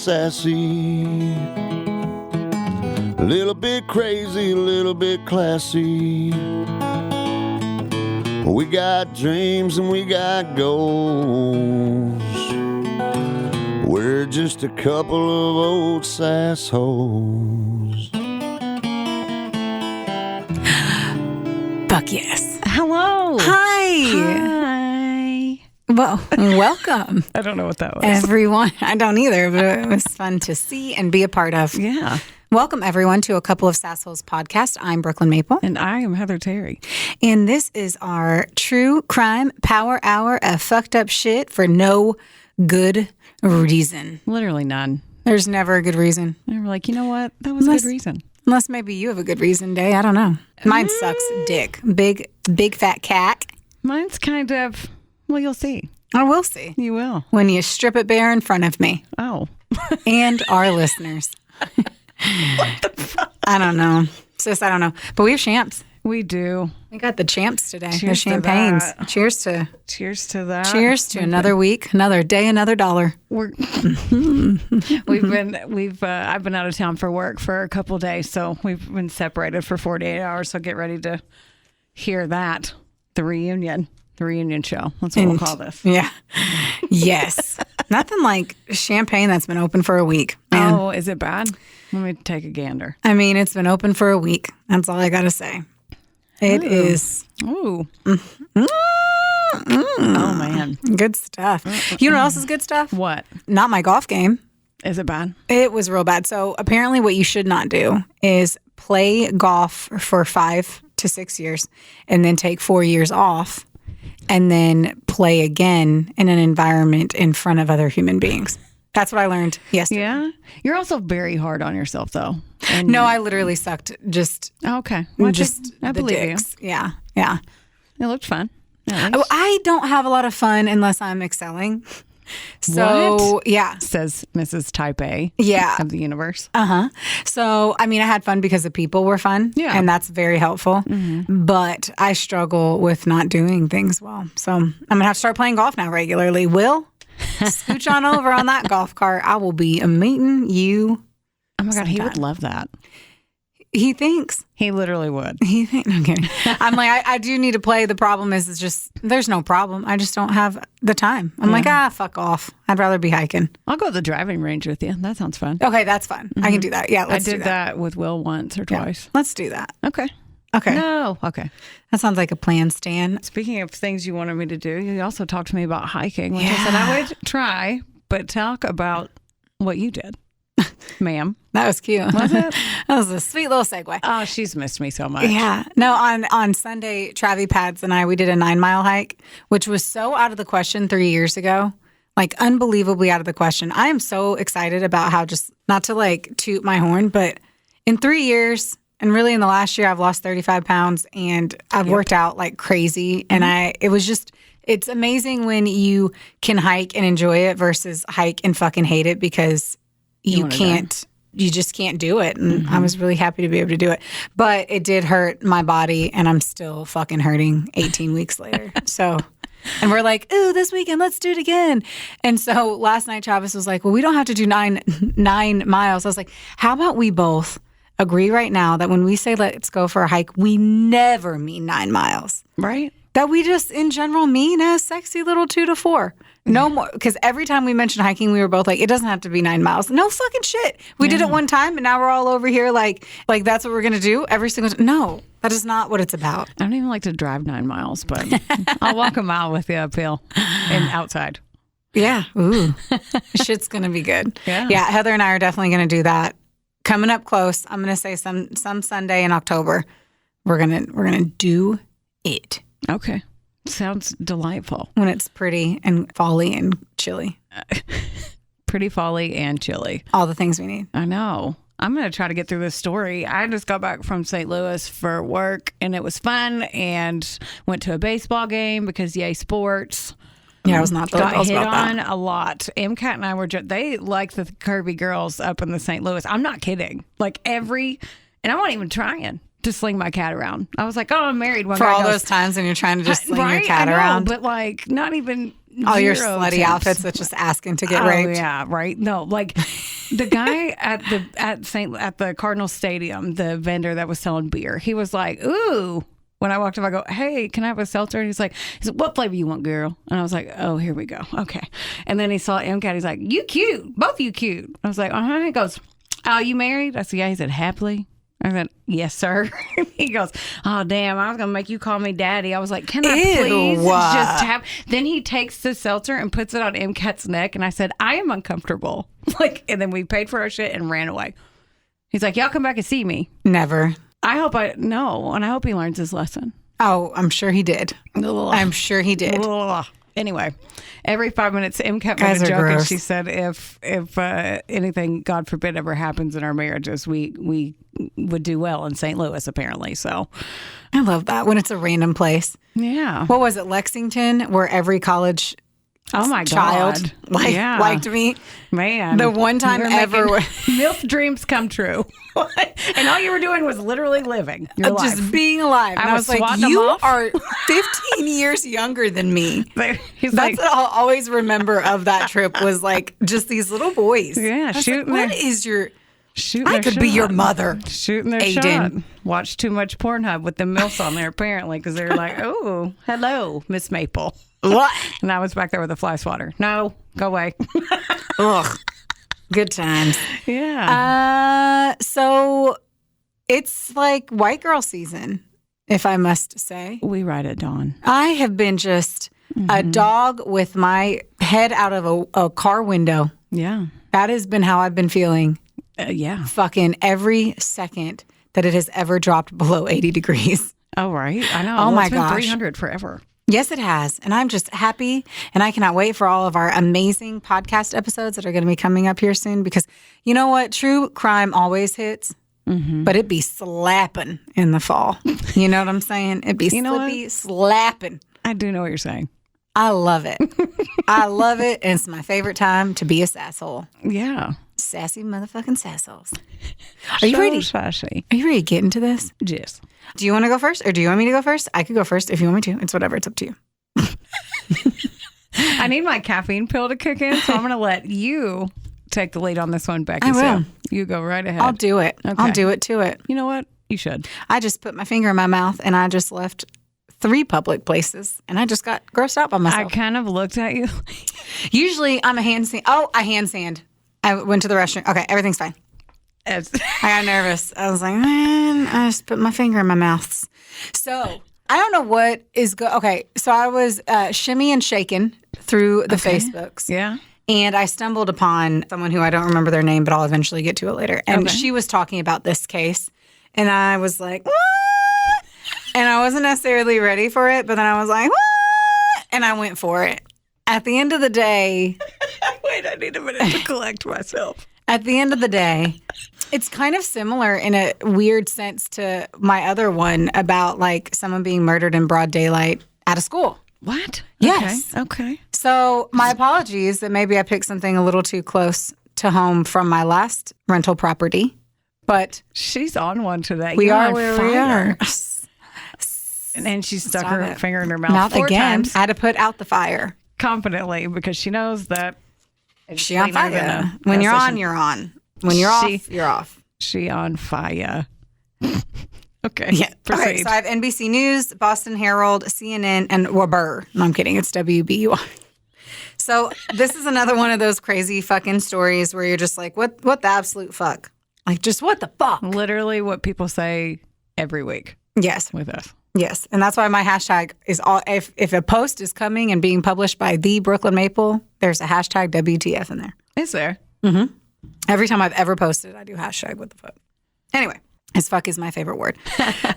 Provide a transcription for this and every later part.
sassy, a little bit crazy, a little bit classy. We got dreams and we got goals. We're just a couple of old sassholes. Fuck yes. Hello. Hi. Well, welcome. I don't know what that was. Everyone. I don't either, but it was fun to see and be a part of. Yeah. Welcome, everyone, to a couple of Sassholes podcast. I'm Brooklyn Maple. And I am Heather Terry. And this is our true crime power hour of fucked up shit for no good reason. Literally none. There's never a good reason. And we're like, you know what? That was a good reason. Unless maybe you have a good reason, Day. I don't know. Mine sucks dick. Big fat cack. Mine's kind of, well, you'll see. I will see. You will. When you strip it bare in front of me. Oh. And our listeners. What the fuck? I don't know. Sis, I don't know. But we have champs. We do. We got the champs today. Cheers They're champagnes. to that. Cheers to that. Cheers to another week, another day, another dollar. I've been out of town for work for a couple of days, so we've been separated for 48 hours. So get ready to hear that. The reunion show. That's what we'll call this. Yeah. Yes. Nothing like champagne that's been open for a week. Man. Oh, is it bad? Let me take a gander. I mean, it's been open for a week. That's all I got to say. It is. Ooh. Oh, man. Good stuff. You know what else is good stuff? What? Not my golf game. Is it bad? It was real bad. So apparently what you should not do is play golf for 5 to 6 years and then take 4 years off and then play again in an environment in front of other human beings. That's what I learned yesterday. Yeah? You're also very hard on yourself, though. And no, I literally sucked just okay. Well, I the believe dicks. Yeah, yeah. It looked fun. I don't have a lot of fun unless I'm excelling. So, what? Yeah. Says Mrs. Type A of the universe. Uh-huh. So, I mean, I had fun because the people were fun. Yeah. And that's very helpful. Mm-hmm. But I struggle with not doing things well. So, I'm going to have to start playing golf now regularly. Will, scooch on over on that golf cart. I will be meeting you. Oh, my God. sometime. He would love that. He thinks. He literally would. Okay. I'm like, I do need to play. The problem is just, there's no problem. I just don't have the time. I'm like, fuck off. I'd rather be hiking. I'll go to the driving range with you. That sounds fun. Okay, that's fun. Mm-hmm. I can do that. Yeah, I did that with Will once or twice. Let's do that. Okay. No. Okay. That sounds like a plan, Stan. Speaking of things you wanted me to do, you also talked to me about hiking, which I said I would try, but talk about what you did. Ma'am. That was cute. Was it? That was a sweet little segue. Oh, she's missed me so much. Yeah. No, on Sunday, Travi Pads and we did a 9-mile hike, which was so out of the question 3 years ago. Like unbelievably out of the question. I am so excited about how just, not to like toot my horn, but in 3 years and really in the last year, I've lost 35 pounds and I've worked out like crazy. And it's amazing when you can hike and enjoy it versus hike and fucking hate it because you just can't do it. And I was really happy to be able to do it. But it did hurt my body and I'm still fucking hurting 18 weeks later. So, and we're like, ooh, this weekend, let's do it again. And so last night, Travis was like, well, we don't have to do nine miles. I was like, how about we both agree right now that when we say let's go for a hike, we never mean 9 miles. Right. That we just in general mean a sexy little 2 to 4. No more, because every time we mentioned hiking, we were both like, it doesn't have to be 9 miles. No fucking shit. We did it one time, and now we're all over here like that's what we're going to do every single time. No, that is not what it's about. I don't even like to drive 9 miles, but I'll walk a mile with you uphill and outside. Yeah. Ooh. Shit's going to be good. Yeah. Heather and I are definitely going to do that. Coming up close, I'm going to say some Sunday in October, we're going to do it. Okay. Sounds delightful. When it's pretty and folly and chilly. Pretty folly and chilly. All the things we need. I know. I'm going to try to get through this story. I just got back from St. Louis for work and it was fun and went to a baseball game because yay sports. Yeah, I was not got hit about on that. a lot. MCAT and I were they like the curvy girls up in the St. Louis. I'm not kidding. Like and I wasn't even trying to sling my cat around. I was like, oh, I'm married. For all those times when you're trying to just sling your cat around. But like not even all your slutty outfits that's just asking to get raped. Oh, yeah, right. No, like The guy at the Cardinal Stadium, the vendor that was selling beer, he was like, "Ooh." When I walked up, I go, "Hey, can I have a seltzer?" And he's like, "What flavor you want, girl?" And I was like, "Oh, here we go. Okay." And then he saw MCAT. He's like, "You cute. Both of you cute." I was like, "Uh-huh." He goes, "Oh, you married?" I said, "Yeah." He said, "Happily?" I said, "Yes, sir." He goes, "Oh, damn, I was going to make you call me daddy." I was like, "Can I please just have..." Then he takes the seltzer and puts it on MCAT's neck. And I said, "I am uncomfortable." And then we paid for our shit and ran away. He's like, "Y'all come back and see me." Never. I hope he learns his lesson. Oh, I'm sure he did. I'm sure he did. Anyway, every 5 minutes, MCAT Guys made a are joke, and gross. she said, if anything, God forbid, ever happens in our marriages, we would do well in St. Louis, apparently. So, I love that when it's a random place. yeah. What was it, Lexington, where every college Oh my child God! liked me? Man, The one time you're ever. making MILF dreams come true, and all you were doing was literally living your life. Just being alive. And I was like, swatting them you off. are 15 years younger than me. He's That's like, what I'll always remember of that trip was like just these little boys. Yeah, I was shooting like, what their- is your... shooting I their could be your shot. mother. Shooting their Aiden. shot. Watch too much Pornhub with the MILFs on there, apparently, because they're like, "Oh, hello, Miss Maple." What? And I was back there with a fly swatter. No, go away. Ugh. Good times. Yeah. So it's like white girl season, if I must say. We ride at dawn. I have been just a dog with my head out of a car window. Yeah. That has been how I've been feeling Yeah. fucking every second that it has ever dropped below 80 degrees. Oh, right. I know. Oh, Well, my it's been gosh. 300 forever. Yes, it has. And I'm just happy. And I cannot wait for all of our amazing podcast episodes that are going to be coming up here soon because you know what? True crime always hits, but it be slapping in the fall. You know what I'm saying? It be slippy slapping. I do know what you're saying. I love it. I love it. And it's my favorite time to be a sasshole. Yeah. Sassy motherfucking sassholes. Are you ready? Sassy. Are you ready to get into this? Yes. Do you want to go first or do you want me to go first? I could go first if you want me to. It's whatever. It's up to you. I need my caffeine pill to kick in, so I'm going to let you take the lead on this one, Becky. I will. So you go right ahead. I'll do it. Okay. I'll do it to it. You know what? You should. I just put my finger in my mouth and I just left 3 public places and I just got grossed out by I myself. kind of looked at you. Usually I'm a hand sand. Oh, I hand sand. I went to the restroom. Okay, everything's fine. I got nervous. I was like, man, I just put my finger in my mouth. So I don't know what is okay. So I was shimmy and shaking through the Facebooks. Yeah. And I stumbled upon someone who I don't remember their name, but I'll eventually get to it later. And Okay. she was talking about this case. And I was like, what? And I wasn't necessarily ready for it, but then I was like, what? And I went for it. At the end of the day, Wait, I need a minute to collect myself. at the end of the day, it's kind of similar in a weird sense to my other one about like someone being murdered in broad daylight at a school. What? Yes. Okay. So my apologies that maybe I picked something a little too close to home from my last rental property, but She's on one today. we You're are on where fire. we are. And then she stuck Stop her it. finger in her mouth 4 again. times I had to put out the fire. confidently because she knows that She on cleaner than fire. a When gas you're on, station. you're on. When you're She- off, you're off. she on fire. Okay. Yeah. Proceed. Okay, so I have NBC News, Boston Herald, CNN, and WBUR. No, I'm kidding. It's WBUR. So this is another one of those crazy fucking stories where you're just like, what the absolute fuck? Like, just what the fuck? Literally what people say every week Yes. with us. Yes. And that's why my hashtag is all, if a post is coming and being published by the Brooklyn Maple, there's a hashtag WTF in there. Is there? Every time I've ever posted, I do hashtag what the fuck. Anyway, as fuck is my favorite word.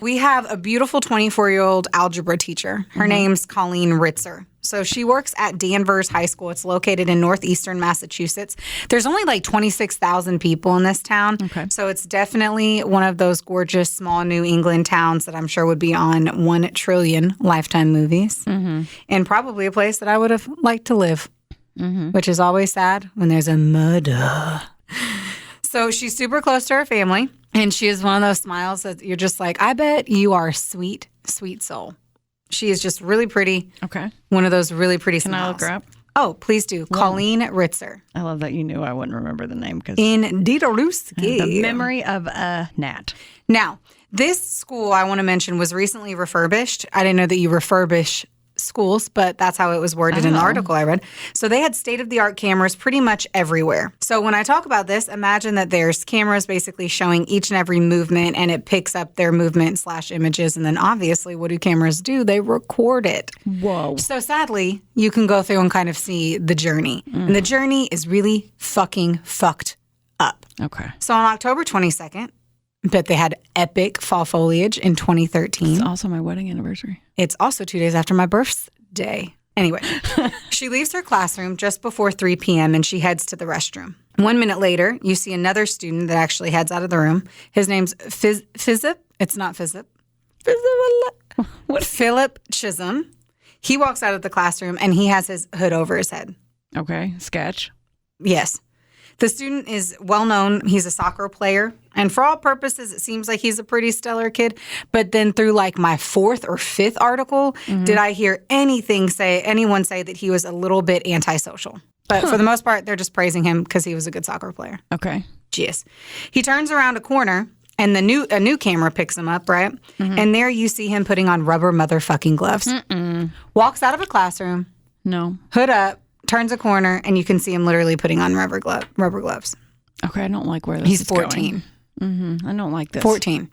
We have a beautiful 24-year-old algebra teacher. Her name's Colleen Ritzer. So she works at Danvers High School. It's located in northeastern Massachusetts. There's only like 26,000 people in this town. Okay. So it's definitely one of those gorgeous small New England towns that I'm sure would be on 1 trillion Lifetime movies. And probably a place that I would have liked to live, which is always sad when there's a murder. So she's super close to her family, and she is one of those smiles that you're just like, I bet you are a sweet, sweet soul. She is just really pretty. Okay. One of those really pretty Can smiles. I look her up? Oh, please do. Colleen Ritzer. I love that you knew I wouldn't remember the name because In Dideruski. the memory of a gnat. Now, this school I want to mention was recently refurbished. I didn't know that you refurbish schools, but that's how it was worded in the article I read. So they had state-of-the-art cameras pretty much everywhere. So when I talk about this, imagine that there's cameras basically showing each and every movement, and it picks up their movement / images. And then obviously, what do cameras do? They record it. Whoa. So sadly, you can go through and kind of see the journey. And the journey is really fucking fucked up. Okay. So on October 22nd, but they had epic fall foliage in 2013. It's also my wedding anniversary. It's also 2 days after my birthday. Anyway, she leaves her classroom just before 3 p.m. and she heads to the restroom. 1 minute later, you see another student that actually heads out of the room. His name's Philip. It's not Philip. What? Philip Chism. He walks out of the classroom and he has his hood over his head. Okay. Sketch. Yes. The student is well known. He's a soccer player. And for all purposes, it seems like he's a pretty stellar kid. But then through like my 4th or 5th article, did I hear anyone say that he was a little bit antisocial. But for the most part, they're just praising him because he was a good soccer player. Okay. Jeez. He turns around a corner and a new camera picks him up, right? And there you see him putting on rubber motherfucking gloves. Walks out of a classroom, No. hood up, turns a corner, and you can see him literally putting on rubber gloves. Okay. I don't like where this He's is 14. I don't like this. 14.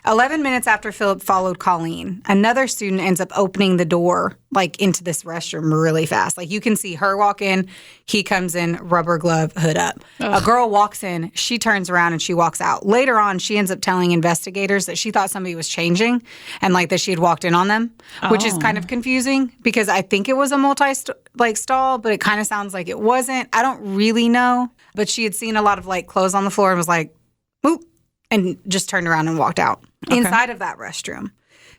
11 minutes after Philip followed Colleen, another student ends up opening the door like into this restroom really fast. Like you can see her walk in, he comes in, rubber glove, hood up. A girl walks in, she turns around and she walks out. Later on, she ends up telling investigators that she thought somebody was changing and like that she had walked in on them, which is kind of confusing because I think it was a stall, but it kind of sounds like it wasn't. I don't really know, but she had seen a lot of like clothes on the floor and was like, "Oop," and just turned around and walked out. Okay. Inside of that restroom,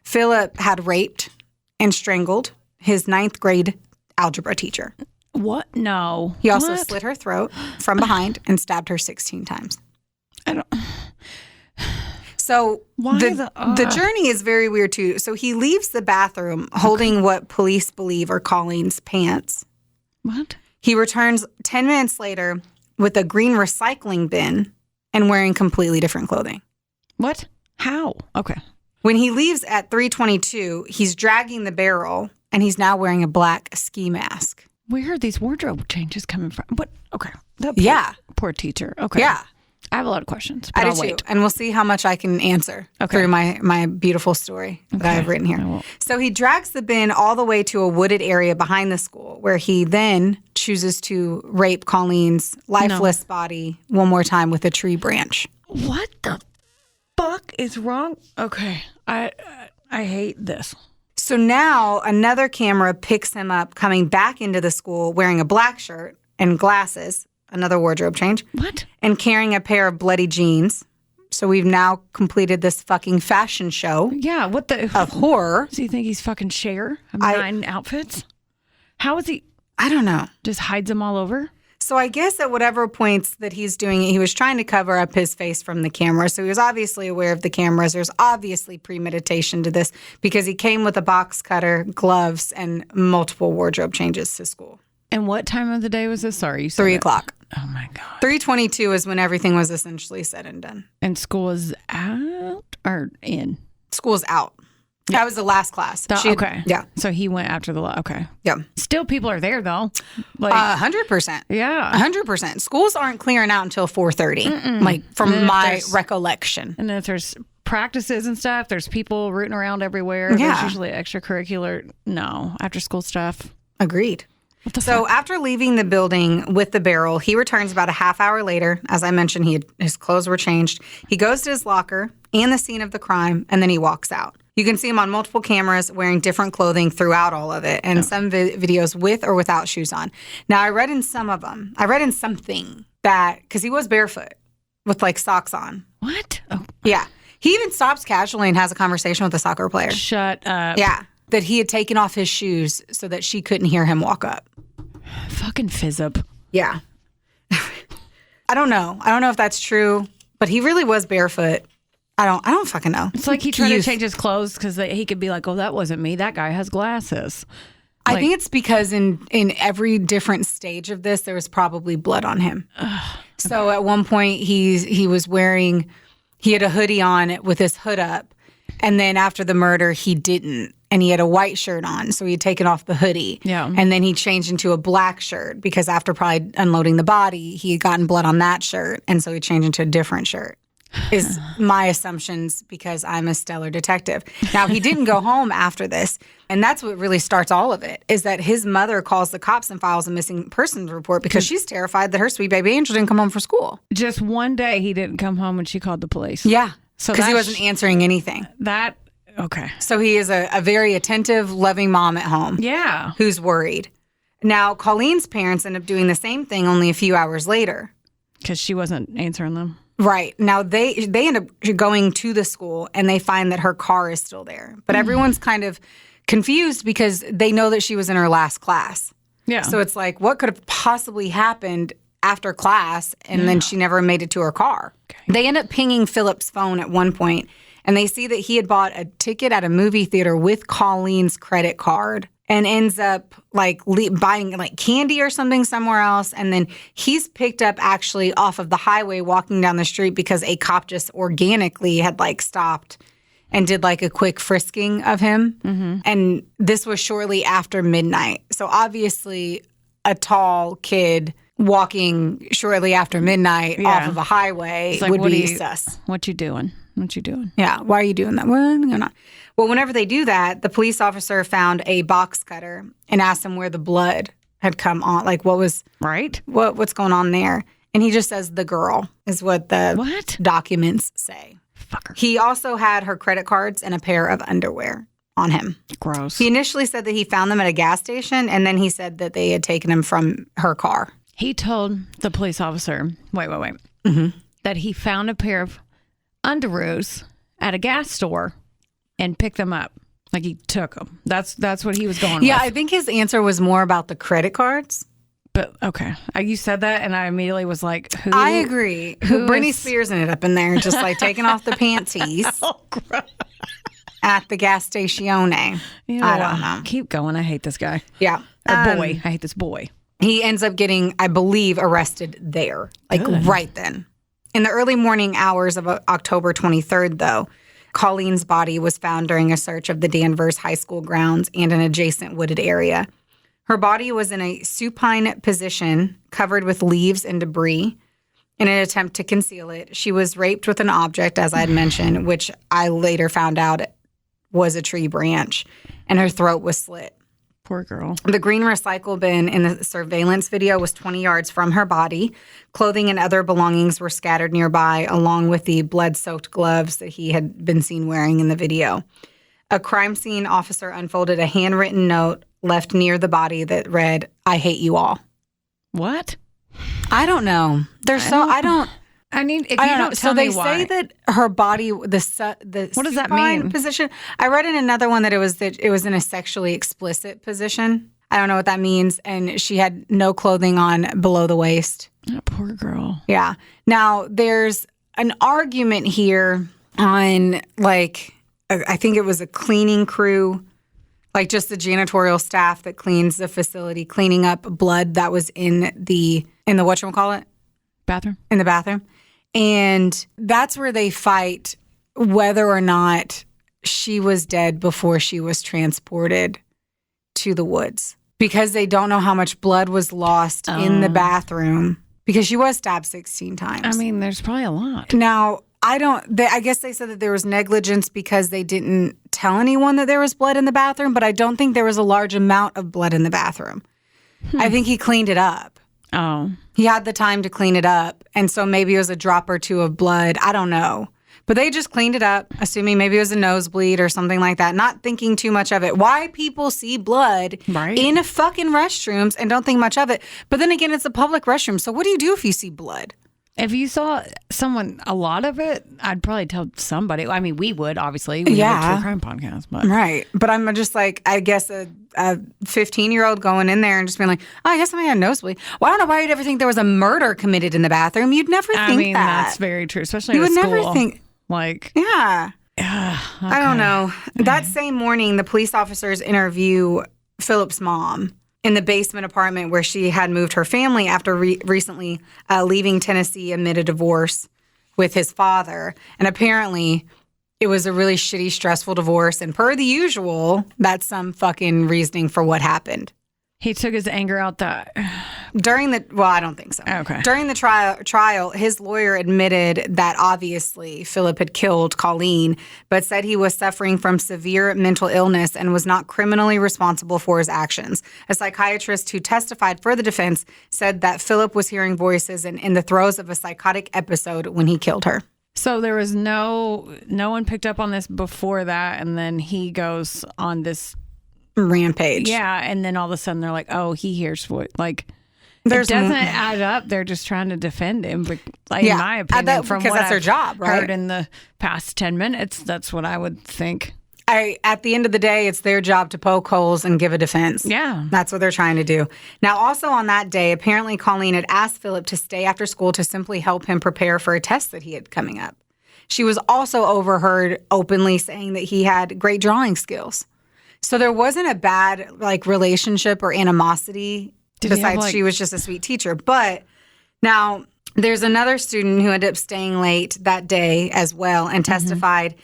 Philip had raped and strangled his 9th grade algebra teacher. What? No. He also What? slit her throat from behind and stabbed her 16 times. I don't. So Why the journey is very weird too. So he leaves the bathroom holding what police believe are Colleen's pants. What? He returns 10 minutes later with a green recycling bin and wearing completely different clothing. What? How? Okay. When he leaves at 3:22, he's dragging the barrel and he's now wearing a black ski mask. Where are these wardrobe changes coming from? What? Okay. Poor teacher. Okay. Yeah. I have a lot of questions, but I I'll do wait. too. And we'll see how much I can answer through my beautiful story that I have written here. So he drags the bin all the way to a wooded area behind the school where he then chooses to rape Colleen's lifeless body one more time with a tree branch. What the fuck is wrong? Okay. I hate this. So now another camera picks him up coming back into the school wearing a black shirt and glasses, another wardrobe change. What? And carrying a pair of bloody jeans. So we've now completed this fucking fashion show. Yeah, what the? Of horror. Does he think he's fucking Cher? 9 outfits? How is he? I don't know. Just hides them all over? So I guess at whatever points that he's doing it, he was trying to cover up his face from the camera. So he was obviously aware of the cameras. There's obviously premeditation to this because he came with a box cutter, gloves, and multiple wardrobe changes to school. And what time of the day was this? Sorry, you said 3 it. o'clock. Oh my God. 3:22 is when everything was essentially said and done. And school is out or in? School's out. Yeah. That was the last class. Okay. Yeah. So he went after the okay. Yeah. Still, people are there though. Like 100%. Yeah. 100%. Schools aren't clearing out until 4:30. Like from my recollection. And then if there's practices and stuff, there's people rooting around everywhere. Yeah. There's usually extracurricular. No, after school stuff. Agreed. So after leaving the building with the barrel, he returns about a half hour later. As I mentioned, his clothes were changed. He goes to his locker and the scene of the crime, and then he walks out. You can see him on multiple cameras wearing different clothing throughout all of it, and some videos with or without shoes on. Now, I read in something that, because he was barefoot with like socks on. What? Oh. Yeah. He even stops casually and has a conversation with a soccer player. Shut up. Yeah. That he had taken off his shoes so that she couldn't hear him walk up. Fucking fizz up. Yeah. I don't know. I don't know if that's true, but he really was barefoot. I don't fucking know. It's like he tried to change his clothes because he could be like, oh, that wasn't me. That guy has glasses. I think it's because in every different stage of this, there was probably blood on him. So at one point, he had a hoodie on with his hood up. And then after the murder, he didn't. And he had a white shirt on. So he had taken off the hoodie. Yeah. And then he changed into a black shirt because after probably unloading the body, he had gotten blood on that shirt. And so he changed into a different shirt. Is my assumptions because I'm a stellar detective. Now, he didn't go home after this. And that's what really starts all of it, is that his mother calls the cops and files a missing persons report because she's terrified that her sweet baby angel didn't come home from school. Just one day he didn't come home and she called the police. Yeah, So because he wasn't answering anything. Okay. So he is a very attentive, loving mom at home. Yeah. Who's worried. Now, Colleen's parents end up doing the same thing only a few hours later. Because she wasn't answering them. Right. Now, they end up going to the school and they find that her car is still there. But everyone's kind of confused because they know that she was in her last class. Yeah. So it's like, what could have possibly happened after class? And then she never made it to her car. Okay. They end up pinging Philip's phone at one point and they see that he had bought a ticket at a movie theater with Colleen's credit card. And ends up buying candy or something somewhere else. And then he's picked up actually off of the highway walking down the street because a cop just organically had stopped and did a quick frisking of him. Mm-hmm. And this was shortly after midnight. So obviously a tall kid walking shortly after midnight off of a highway would be sus. What you doing? What you doing? Yeah. Why are you doing that? What's going on? Well, whenever they do that, the police officer found a box cutter and asked him where the blood had come on. What's going on there? And he just says the girl is what the documents say. Fucker. He also had her credit cards and a pair of underwear on him. Gross. He initially said that he found them at a gas station, and then he said that they had taken them from her car. He told the police officer, wait, that he found a pair of underoos at a gas store and picked them up. He took them. That's what he was going with. Yeah, I think his answer was more about the credit cards. But, okay. You said that, and I immediately was like, who? I agree. Britney Spears ended up in there just taking off the panties at the gas station. Ew, I don't know. Keep going. I hate this guy. Yeah. Or boy. I hate this boy. He ends up getting, I believe, arrested there, right then. In the early morning hours of October 23rd, though, Colleen's body was found during a search of the Danvers High School grounds and an adjacent wooded area. Her body was in a supine position, covered with leaves and debris. In an attempt to conceal it, she was raped with an object, as I had mentioned, which I later found out was a tree branch, and her throat was slit. Poor girl. The green recycle bin in the surveillance video was 20 yards from her body. Clothing and other belongings were scattered nearby, along with the blood-soaked gloves that he had been seen wearing in the video. A crime scene officer unfolded a handwritten note left near the body that read, "I hate you all." What? I don't know. I don't know. So they say that her body, the what does that mean? Position. I read in another one that it was in a sexually explicit position. I don't know what that means, and she had no clothing on below the waist. Oh, poor girl. Yeah. Now there's an argument here on I think it was a cleaning crew, just the janitorial staff that cleans the facility, cleaning up blood that was in the whatchamacallit? Bathroom. In the bathroom. And that's where they fight whether or not she was dead before she was transported to the woods. Because they don't know how much blood was lost in the bathroom. Because she was stabbed 16 times. I mean, there's probably a lot. Now, I guess they said that there was negligence because they didn't tell anyone that there was blood in the bathroom, but I don't think there was a large amount of blood in the bathroom. I think he cleaned it up. Oh. He had the time to clean it up, and so maybe it was a drop or two of blood. I don't know. But they just cleaned it up, assuming maybe it was a nosebleed or something like that, not thinking too much of it. Why people see blood in fucking restrooms and don't think much of it. But then again, it's a public restroom, so what do you do if you see blood? If you saw a lot of it, I'd probably tell somebody. I mean, we would, obviously. We have a true crime podcast. But. Right. But I'm just I guess a 15-year-old going in there and just being like, oh, I guess somebody had a nosebleed. Well, I don't know why you'd ever think there was a murder committed in the bathroom. You'd never think that. I mean, that's very true, especially you at would school. Never think. Yeah. I don't know. That same morning, the police officers interview Philip's mom in the basement apartment where she had moved her family after recently leaving Tennessee amid a divorce with his father. And apparently it was a really shitty, stressful divorce. And per the usual, that's some fucking reasoning for what happened. He took his anger out I don't think so. Okay. During the trial, his lawyer admitted that obviously Philip had killed Colleen, but said he was suffering from severe mental illness and was not criminally responsible for his actions. A psychiatrist who testified for the defense said that Philip was hearing voices and in the throes of a psychotic episode when he killed her. So there was no one picked up on this before that, and then he goes on this rampage. Yeah, and then all of a sudden they're like, "Oh, he hears voice." Like, it doesn't add up. They're just trying to defend him. But in my opinion, from because what that's their I've job, right? heard in the past 10 minutes, that's what I would think. At the end of the day, it's their job to poke holes and give a defense. Yeah. That's what they're trying to do. Now, also on that day, apparently Colleen had asked Philip to stay after school to simply help him prepare for a test that he had coming up. She was also overheard openly saying that he had great drawing skills. So there wasn't a bad relationship or animosity besides she was just a sweet teacher. But now there's another student who ended up staying late that day as well and testified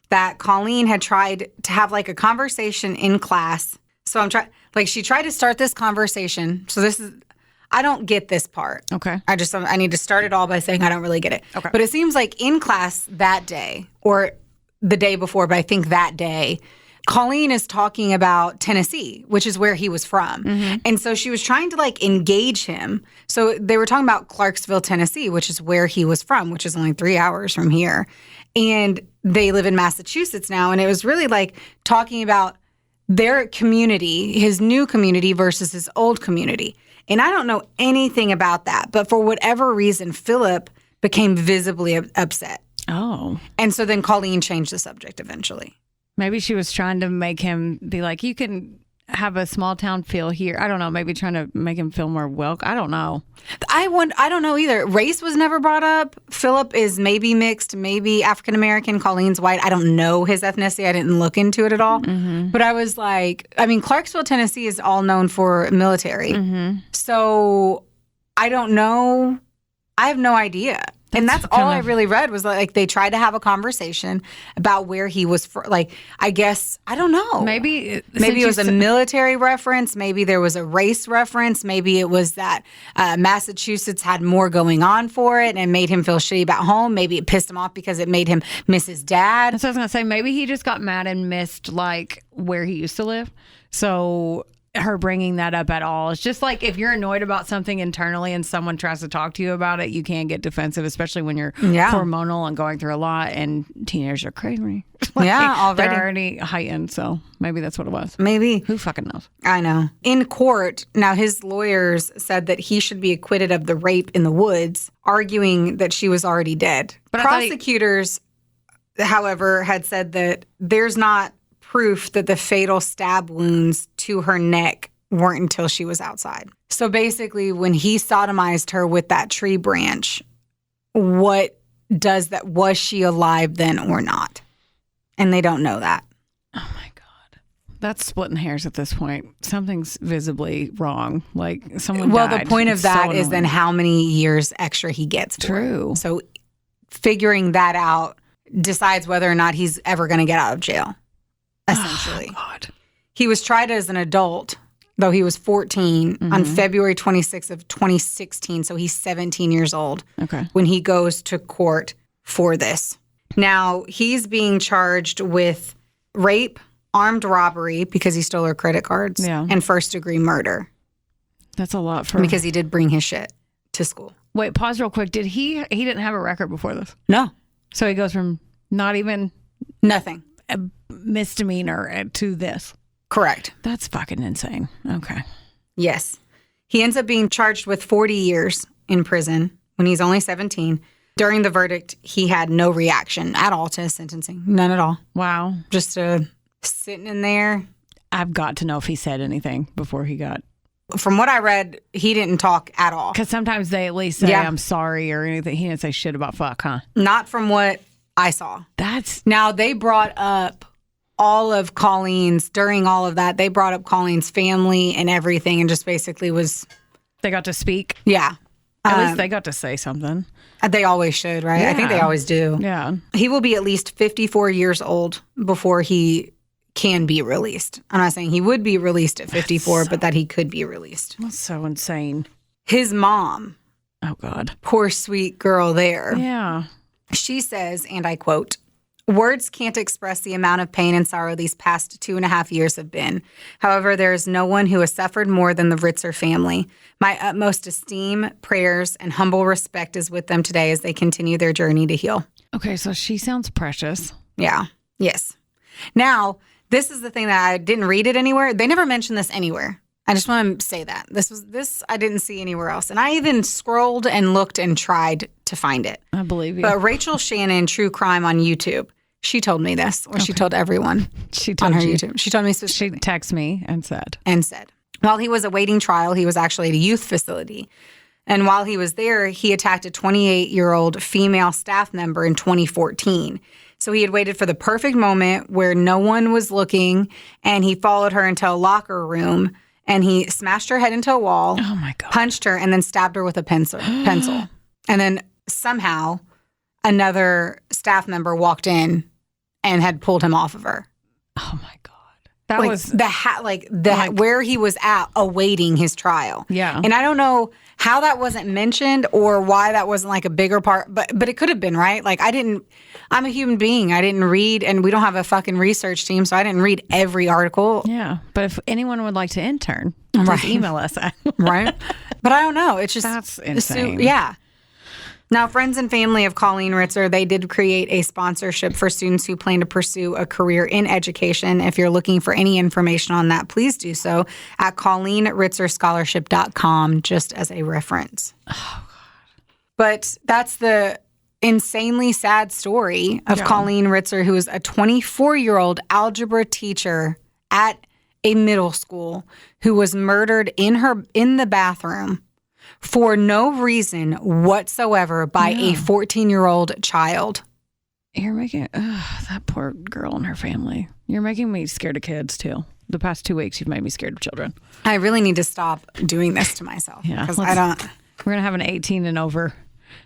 that Colleen had tried to have a conversation in class. So she tried to start this conversation. So I don't get this part. Okay. I need to start it all by saying I don't really get it. Okay. But it seems like in class that day or the day before, but I think that day, Colleen is talking about Tennessee, which is where he was from. And so she was trying to engage him. So they were talking about Clarksville, Tennessee, which is where he was from, which is only 3 hours from here. And they live in Massachusetts now. And it was really talking about their community, his new community versus his old community. And I don't know anything about that. But for whatever reason, Philip became visibly upset. Oh. And so then Colleen changed the subject eventually. Maybe she was trying to make him be like, you can have a small town feel here. I don't know. Maybe trying to make him feel more welcome. I don't know. I don't know either. Race was never brought up. Philip is maybe mixed, maybe African American. Colleen's white. I don't know his ethnicity. I didn't look into it at all. But I was Clarksville, Tennessee is all known for military. So I don't know. I have no idea. That's all I really read was they tried to have a conversation about where he was I guess, I don't know. Maybe it was a military reference. Maybe there was a race reference. Maybe it was that Massachusetts had more going on for it and made him feel shitty about home. Maybe it pissed him off because it made him miss his dad. That's what I was going to say. Maybe he just got mad and missed where he used to live. So her bringing that up at all. It's just if you're annoyed about something internally and someone tries to talk to you about it, you can get defensive, especially when you're hormonal and going through a lot, and teenagers are crazy. They're already heightened, so maybe that's what it was. Maybe. Who fucking knows? I know. In court, now his lawyers said that he should be acquitted of the rape in the woods, arguing that she was already dead. But prosecutors, however, had said that there's not proof that the fatal stab wounds to her neck weren't until she was outside. So basically, when he sodomized her with that tree branch, was she alive then or not? And they don't know that. Oh my God. That's splitting hairs at this point. Something's visibly wrong. Someone died. The point of that is then how many years extra he gets for True. it. So figuring that out decides whether or not he's ever going to get out of jail. Essentially. Oh, God. He was tried as an adult, though he was 14, on February 26th of 2016. So he's 17 years old when he goes to court for this. Now, he's being charged with rape, armed robbery, because he stole her credit cards, and first-degree murder. That's a lot for... Because he did bring his shit to school. Wait, pause real quick. He didn't have a record before this? No. So he goes from not even... Nothing. A misdemeanor to this. Correct. That's fucking insane. Okay. Yes. He ends up being charged with 40 years in prison when he's only 17. During the verdict, he had no reaction at all to his sentencing. None at all. Wow. Just sitting in there. I've got to know if he said anything before he got... From what I read, he didn't talk at all. Because sometimes they at least say, I'm sorry or anything. He didn't say shit about fuck, huh? Not from what I saw. That's... Now, they brought up all of Colleen's, during all of that, they brought up Colleen's family and everything and just basically was... They got to speak. Yeah. At least they got to say something. They always should, right? I think they always do. Yeah. He will be at least 54 years old before he can be released. I'm not saying he would be released at 54, but that he could be released. That's so insane. His mom, Oh, God. poor sweet girl there, Yeah. she says, and I quote, "Words can't express the amount of pain and sorrow these past 2.5 years have been. However, there is no one who has suffered more than the Ritzer family. My utmost esteem, prayers, and humble respect is with them today as they continue their journey to heal." Okay, so she sounds precious. Yeah. Yes. Now, this is the thing that I didn't read it anywhere. They never mentioned this anywhere. I just want to say that. This I didn't see anywhere else. And I even scrolled and looked and tried to find it. I believe you. But Rachel Shannon, True Crime on YouTube, she told me this, or she told everyone She on told her you. YouTube. She told me She specifically texted me and said. while he was awaiting trial, he was actually at a youth facility. And while he was there, he attacked a 28-year-old female staff member in 2014. So he had waited for the perfect moment where no one was looking, and he followed her into a locker room, and he smashed her head into a wall, Oh, my God. punched her, and then stabbed her with a pencil. And then somehow another staff member walked in and had pulled him off of her. Oh, my God. That Like was. where he was at awaiting his trial. Yeah. And I don't know how that wasn't mentioned or why that wasn't like a bigger part, but it could have been, right? Like I'm a human being. I didn't read, and we don't have a fucking research team, so I didn't read every article. Yeah. But if anyone would like to intern, Right. just email us. Right? But I don't know. It's just That's insane. yeah. Now, friends and family of Colleen Ritzer, they did create a sponsorship for students who plan to pursue a career in education. If you're looking for any information on that, please do so at ColleenRitzerScholarship.com, just as a reference. Oh, God. But that's the insanely sad story of Colleen Ritzer, who is a 24-year-old algebra teacher at a middle school who was murdered in the bathroom for no reason whatsoever by a 14-year-old child. You're making that poor girl and her family. You're making me scared of kids too. The past 2 weeks, you've made me scared of children. I really need to stop doing this to myself. Yeah, because I don't We're gonna have an 18 and over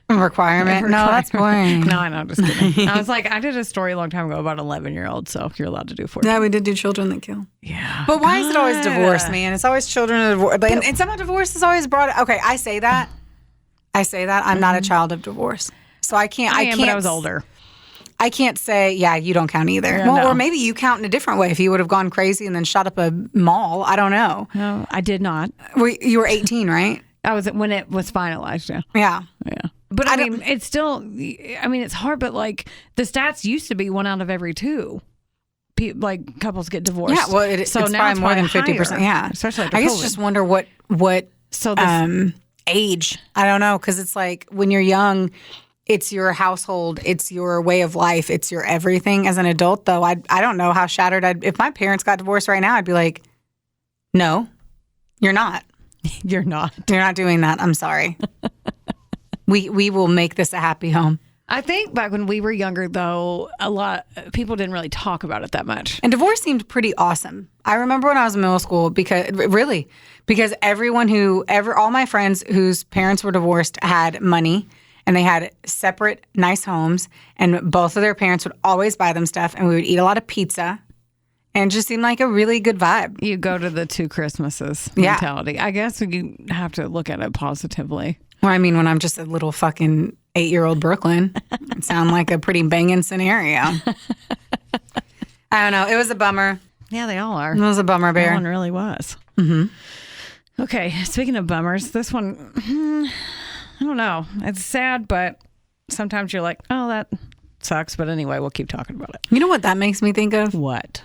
requirement. No, that's boring. No, I know. Just kidding. I was like, I did a story a long time ago about 11-year-olds, so you're allowed to do 14. Yeah, we did do children that kill. Yeah. But why is it always divorce, man? It's always children of divorce. And somehow divorce is always brought. Okay, I say that. I'm not a child of divorce, so I can't. I am, but I was older. I can't say, yeah, you don't count either. Yeah, well, no. or maybe you count in a different way. If you would have gone crazy and then shot up a mall, I don't know. No, I did not. You were 18, right? I was when it was finalized. Yeah. Yeah. Yeah. But I mean, it's still. I mean, it's hard. But like the stats used to be 1 out of every 2. Like couples get divorced. Yeah, well, it's probably more than 50%. Yeah, especially after I guess COVID. just wonder what So this, age. I don't know, because it's like when you're young, it's your household, it's your way of life, it's your everything. As an adult, though, I don't know how shattered if my parents got divorced right now, I'd be like, no, you're not. you're not. You're not doing that. I'm sorry. We will make this a happy home. I think back when we were younger, though, a lot people didn't really talk about it that much. And divorce seemed pretty awesome. I remember when I was in middle school because all my friends whose parents were divorced had money and they had separate nice homes, and both of their parents would always buy them stuff, and we would eat a lot of pizza, and it just seemed like a really good vibe. You go to the 2 Christmases Yeah. mentality. I guess you have to look at it positively. Well, I mean, when I'm just a little fucking 8-year-old Brooklyn, it sounded like a pretty banging scenario. I don't know. It was a bummer. Yeah, they all are. It was a bummer, That Bear. one really was. Mm-hmm. Okay, speaking of bummers, this one, I don't know. It's sad, but sometimes you're like, oh, that sucks. But anyway, we'll keep talking about it. You know what that makes me think of? What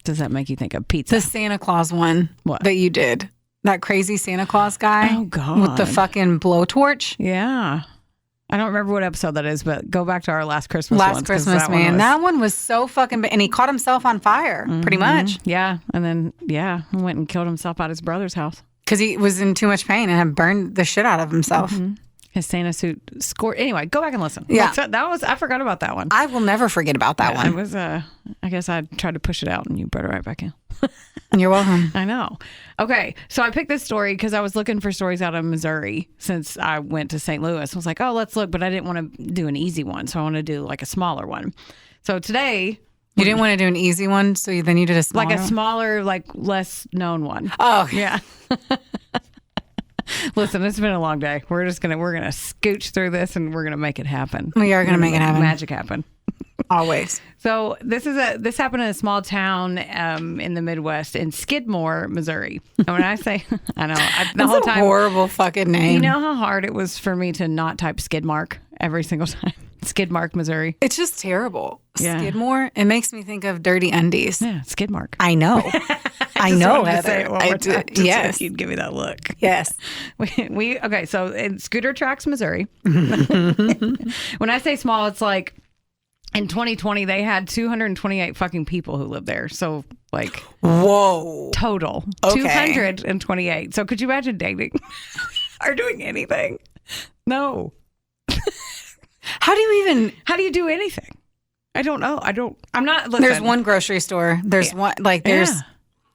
does that make you think of? Pizza. The Santa Claus one What? that you did. That crazy Santa Claus guy. Oh, God. With the fucking blowtorch. Yeah. I don't remember what episode that is, but go back to our last Christmas Last ones, 'cause Christmas, that one man. was- That one was so fucking and he caught himself on fire, pretty much. Yeah. And then, he went and killed himself at his brother's house. Because he was in too much pain and had burned the shit out of himself. And His Santa suit scored. Anyway, go back and listen. Yeah. I forgot about that one. I will never forget about that I one. was, I guess I tried to push it out and you brought it right back in. You're welcome. I know. Okay. So I picked this story because I was looking for stories out of Missouri since I went to St. Louis. I was like, oh, let's look. But I didn't want to do an easy one. So I want to do like a smaller one. So today. You didn't want to do an easy one, so then you did a smaller Like a smaller, like less known one. Oh, Yeah. Listen, it's been a long day. We're gonna scooch through this and we're gonna make it happen. We are gonna make it happen. Magic happen. Always. So this happened in a small town in the Midwest in Skidmore, Missouri. And when I say, I know the whole time, horrible fucking name. you know how hard it was for me to not type Skidmark every single time. Skidmark, Missouri. It's just terrible. Yeah. Skidmore. It makes me think of dirty undies. Yeah, Skidmark. I know. I know, wanted to say Heather. it one more time, just so Yes. you'd give me that look. Yes. Okay, so in Scooter Tracks, Missouri. When I say small, it's like in 2020 they had 228 fucking people who lived there. So like Whoa. total Okay. 228. So could you imagine dating or doing anything? No. How do you do anything? I don't know. I'm not. Listen, There's one grocery store. There's one there's Yeah.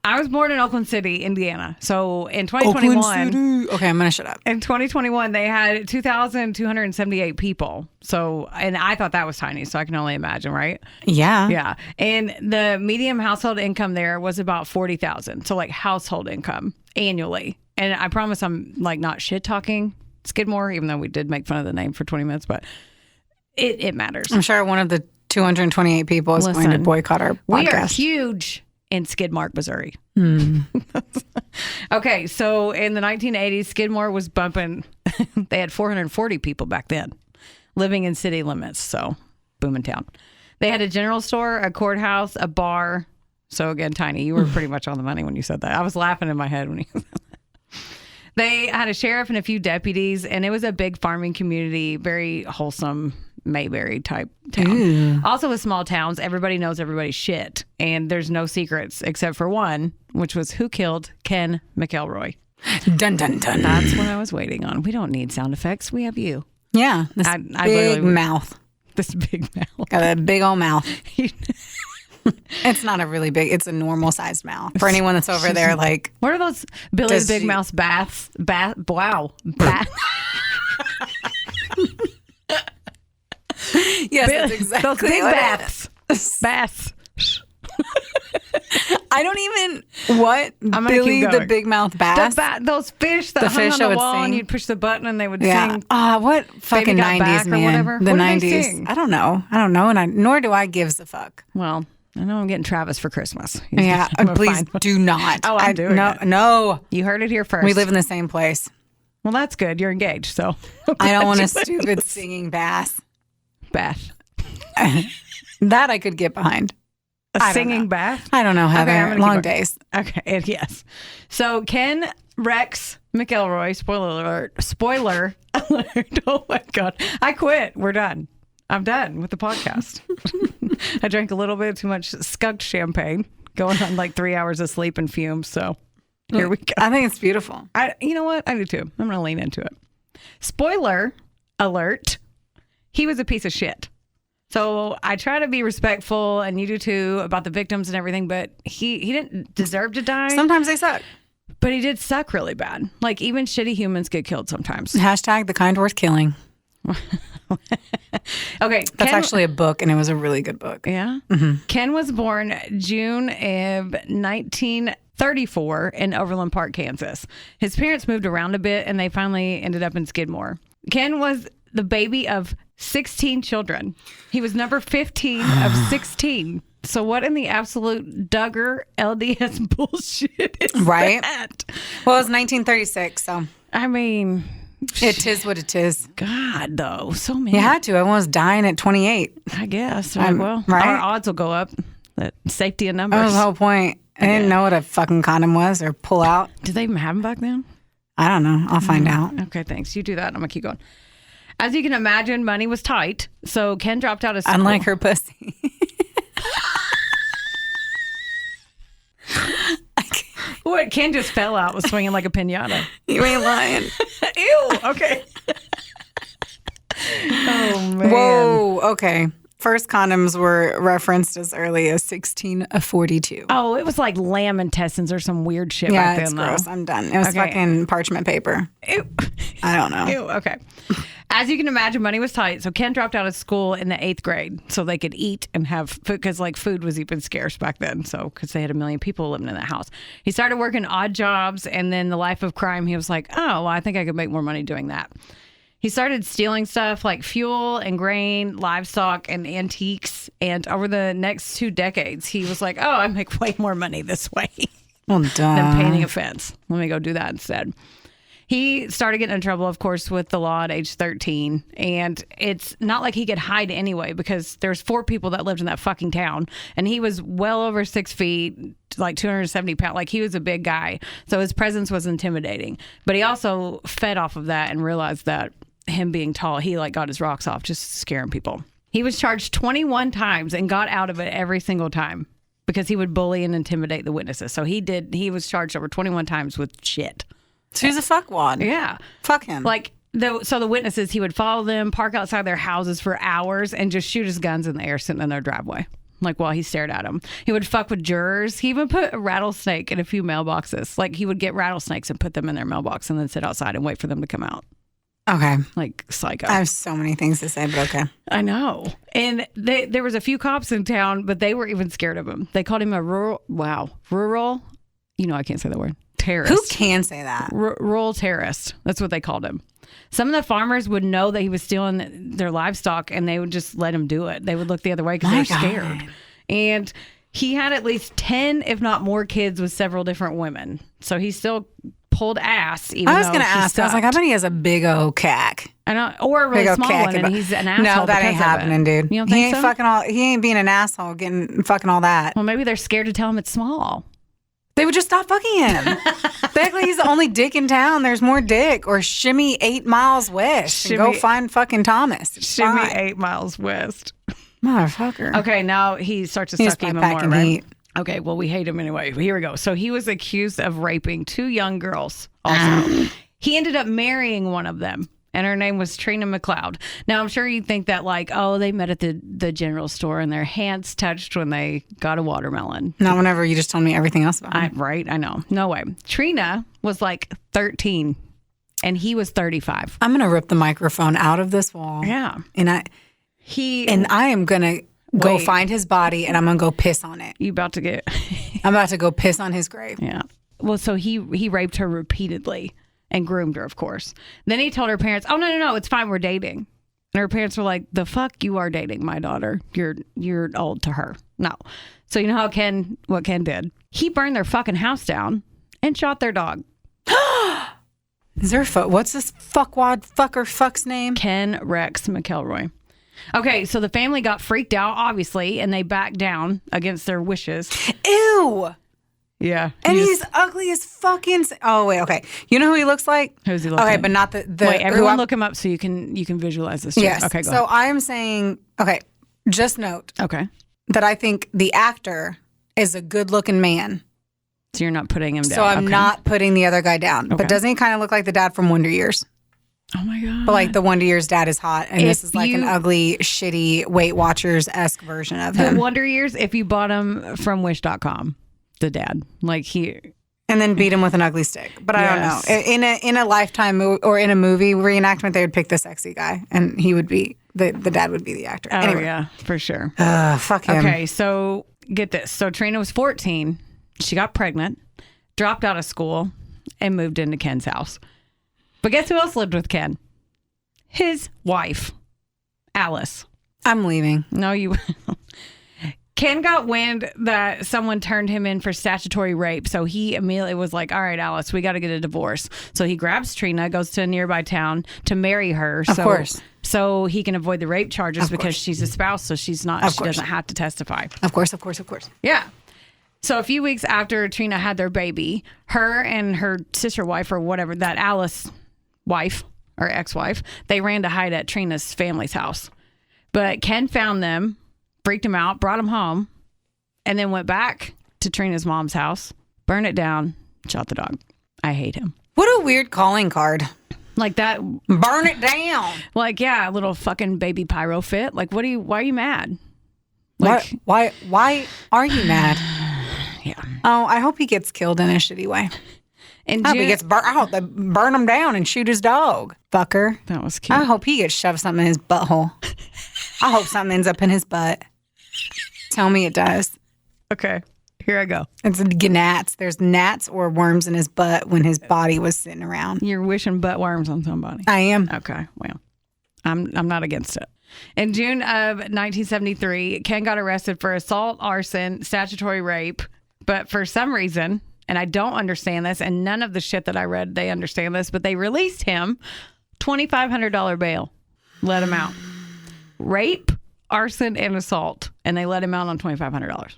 I was born in Oakland City, Indiana. So in 2021, Oakland City. Okay, I'm gonna shut up. in 2021, they had 2,278 people. So, and I thought that was tiny. So I can only imagine, right? Yeah. Yeah. And the median household income there was about 40,000. So like household income annually. And I promise I'm like not shit talking Skidmore, even though we did make fun of the name for 20 minutes, but it matters. I'm sure one of the 228 people is going to Listen, boycott our We are podcast. huge in Skidmore, Missouri. Okay, so in the 1980s, Skidmore was bumping. They had 440 people back then living in city limits, so booming town. They had a general store, a courthouse, a bar. So again, tiny. You were pretty much on the money when you said that. I was laughing in my head when you said that. They had a sheriff and a few deputies, and it was a big farming community, very wholesome Mayberry type town. Also with small towns, everybody knows everybody's shit, and there's no secrets except for one, which was who killed Ken McElroy. Dun dun dun. That's what I was waiting on. We don't need sound effects. We have you. Yeah. This I big literally- mouth. This big mouth. Got a big old mouth. It's not a really big. It's a normal sized mouth. For anyone that's over there, like What are those Billy Does the Big she- Mouse baths? Wow. Bath. yes, that's exactly Those big what it baths. Baths. I don't even what gonna Billy keep the going. Big Mouth bass. Those fish that The hung fish on that the would wall and sing. you'd push the button and they would Yeah. sing. What fucking Got 90s Back or man. whatever? The What did they 90s. sing? I don't know, and nor do I gives a fuck. Well, I know I'm getting Travis for Christmas. He's Yeah, gonna please find one. do not. Oh, I'm doing no, it. no. You heard it here first. We live in the same place. Well, that's good. You're engaged, so I don't want a Glad you stupid singing bass. bath. That I could get behind. A I don't singing know. bath. I don't know, Heather. I'm gonna keep Long going. days. Okay, and yes. So Ken Rex McElroy, spoiler alert. Oh my God. I quit. We're done. I'm done with the podcast. I drank a little bit too much skunked champagne, going on like 3 hours of sleep and fumes. So here we go. I think it's beautiful. You know what? I do too. I'm going to lean into it. Spoiler alert. He was a piece of shit. So I try to be respectful, and you do too, about the victims and everything, but he didn't deserve to die. Sometimes they suck. But he did suck really bad. Like even shitty humans get killed sometimes. Hashtag the kind worth killing. Okay. That's actually a book, and it was a really good book. Yeah. Ken was born June of 1934 in Overland Park, Kansas. His parents moved around a bit, and they finally ended up in Skidmore. Ken was the baby of 16 children. He was number 15 of 16. So what in the absolute Duggar LDS bullshit is Right? that? Well, it was 1936, so I mean, it is what it is. God, though, so many. You had to. Everyone was dying at 28. I guess. Right? Well, right? our odds will go up. That safety in That numbers. was the whole point. I didn't know what a fucking condom was or pull out. Did they even have them back then? I don't know. I'll find out. Okay, thanks. You do that. I'm going to keep going. As you can imagine, money was tight. So Ken dropped out of school. Unlike her pussy. What? Ken just fell out, was swinging like a pinata. You ain't lying. Ew. Okay. Oh, man. Whoa. Okay. First condoms were referenced as early as 1642. Oh, it was like lamb intestines or some weird shit Yeah, back then, it's though. gross. I'm done. It was Okay. fucking parchment paper. Ew. I don't know. Ew, okay. As you can imagine, money was tight. So Ken dropped out of school in the 8th grade so they could eat and have food because like food was even scarce back then. So because they had 1 million people living in that house. He started working odd jobs and then the life of crime, he was like, oh, well, I think I could make more money doing that. He started stealing stuff like fuel and grain, livestock, and antiques. And over the next 2 decades, he was like, oh, I make way more money this way Well, than painting a fence. Let me go do that instead. He started getting in trouble, of course, with the law at age 13. And it's not like he could hide anyway because there's 4 people that lived in that fucking town. And he was well over 6 feet, like 270 pounds. Like he was a big guy. So his presence was intimidating. But he also fed off of that and realized that him being tall, he like got his rocks off just scaring people. He was charged 21 times and got out of it every single time because he would bully and intimidate the witnesses. So he was charged over 21 times with shit. So he's a fuckwad. Yeah. Fuck him. Like the witnesses, he would follow them, park outside their houses for hours and just shoot his guns in the air sitting in their driveway. Like while he stared at them. He would fuck with jurors. He even put a rattlesnake in a few mailboxes. Like he would get rattlesnakes and put them in their mailbox and then sit outside and wait for them to come out. Okay. Like psycho. I have so many things to say, but okay. I know. And there was a few cops in town, but they were even scared of him. They called him a rural, you know I can't say the word, terrorist. Who can say that? Rural terrorist. That's what they called him. Some of the farmers would know that he was stealing their livestock and they would just let him do it. They would look the other way because they were scared. And he had at least 10, if not more kids with several different women. So he still pulled ass. Even I was though going to he ask. I was like, I bet he has a big old cack. I know, or a really small one, and he's an asshole. No, that ain't because of happening, it. dude. You don't He think ain't so? fucking he ain't being an asshole, getting fucking all that. Well, maybe they're scared to tell him it's small. They would just stop fucking him. They act like he's the only dick in town. There's more dick. Or shimmy 8 miles west and go find fucking Thomas. It's Shimmy fine. 8 miles west. Motherfucker. Okay, now he starts to He's suck even packing more, right? heat. Okay, well, we hate him anyway. Here we go. So he was accused of raping 2 young girls also. He ended up marrying one of them, and her name was Trina McLeod. Now, I'm sure you think that, like, oh, they met at the general store and their hands touched when they got a watermelon. Not whenever you just told me everything else about him. Right? I know. No way. Trina was like 13, and he was 35. I'm going to rip the microphone out of this wall. Yeah. And I am going to go find his body, and I'm going to go piss on it. You about to get... I'm about to go piss on his grave. Yeah. Well, so he raped her repeatedly and groomed her, of course. Then he told her parents, oh, no, it's fine. We're dating. And her parents were like, the fuck you are dating my daughter. You're old to her. No. So you know what Ken did? He burned their fucking house down and shot their dog. Is there what's this fuck's name? Ken Rex McElroy. Okay, so the family got freaked out, obviously, and they backed down against their wishes. Ew. Yeah. And he's ugly as fucking... Oh, wait, okay. You know who he looks like? Who's he looking Okay, like? but not the Wait, everyone look him up so you can visualize this. Yes. Okay, go So ahead. I am saying... Okay, just note Okay. that I think the actor is a good-looking man. So you're not putting him down. So I'm Okay. not putting the other guy down. Okay. But doesn't he kind of look like the dad from Wonder Years? Oh, my God. But like the Wonder Years dad is hot, and this If is like an you- ugly, shitty Weight Watchers-esque version of The him. Wonder Years, if you bought him from Wish.com, the dad. Like he... And then beat him with an ugly stick. But I Yes. don't know. In a Lifetime or in a movie reenactment, they would pick the sexy guy, and he would be the dad would be the actor. Oh, Anyway, yeah, for sure. fuck him. Okay, so get this. So Trina was 14. She got pregnant, dropped out of school, and moved into Ken's house. But guess who else lived with Ken? His wife, Alice. I'm leaving. No, you... Ken got wind that someone turned him in for statutory rape, so he immediately was like, all right, Alice, we got to get a divorce. So he grabs Trina, goes to a nearby town to marry her. Of course. So he can avoid the rape charges because course. she's a spouse, so she course. doesn't have to testify. Of course. Yeah. So a few weeks after Trina had their baby, her and her sister wife or whatever, that Alice wife or ex-wife, they ran to hide at Trina's family's house. But Ken found them, freaked him out, brought him home, and then went back to Trina's mom's house, burned it down, shot the dog. I hate him. What a weird calling card. Like that. Burn it down. Like, yeah, a little fucking baby pyro fit. Like, why are you mad? Like, why are you mad? Yeah. Oh, I hope he gets killed in a shitty way. And I hope he gets burnt. I hope they burn him down and shoot his dog. Fucker. That was cute. I hope he gets shoved something in his butthole. I hope something ends up in his butt. Tell me it does. Okay. Here I go. It's gnats. There's gnats or worms in his butt when his body was sitting around. You're wishing butt worms on somebody. I am. Okay. Well, I'm not against it. In June of 1973, Ken got arrested for assault, arson, statutory rape, but for some reason, and I don't understand this, and none of the shit that I read, they understand this, but they released him $2,500 bail. Let him out. Rape, arson, and assault, and they let him out on $2,500.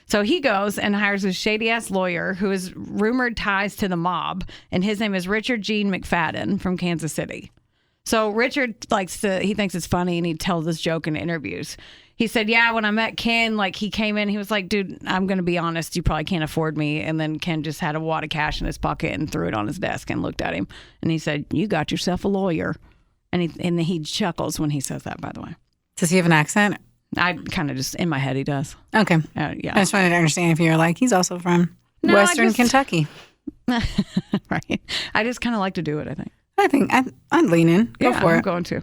So he goes and hires a shady-ass lawyer who has rumored ties to the mob, and his name is Richard Gene McFadden from Kansas City. So Richard he thinks it's funny, and he tells this joke in interviews. He said, yeah, when I met Ken, like, he came in, he was like, dude, I'm going to be honest, you probably can't afford me. And then Ken just had a wad of cash in his pocket and threw it on his desk and looked at him. And he said, you got yourself a lawyer. And he chuckles when he says that, by the way. Does he have an accent? I kind of just, in my head, he does. Okay. Yeah. I just wanted to understand if you're like, he's also from Western Kentucky. Right. I just kind of like to do it, I think. I'd lean in. Go for it. I'm going to.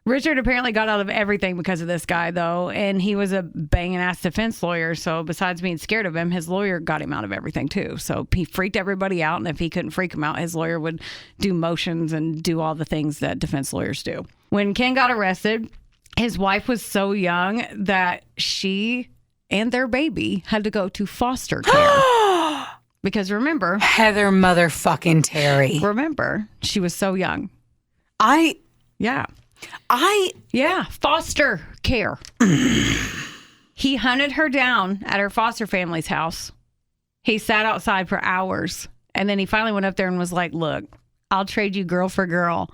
Richard apparently got out of everything because of this guy, though, and he was a banging-ass defense lawyer, so besides being scared of him, his lawyer got him out of everything, too. So he freaked everybody out, and if he couldn't freak him out, his lawyer would do motions and do all the things that defense lawyers do. When Ken got arrested, his wife was so young that she and their baby had to go to foster care. Because remember... Heather motherfucking Terry. Remember, she was so young. Yeah, foster care. He hunted her down at her foster family's house. He sat outside for hours. And then he finally went up there and was like, look, I'll trade you girl for girl.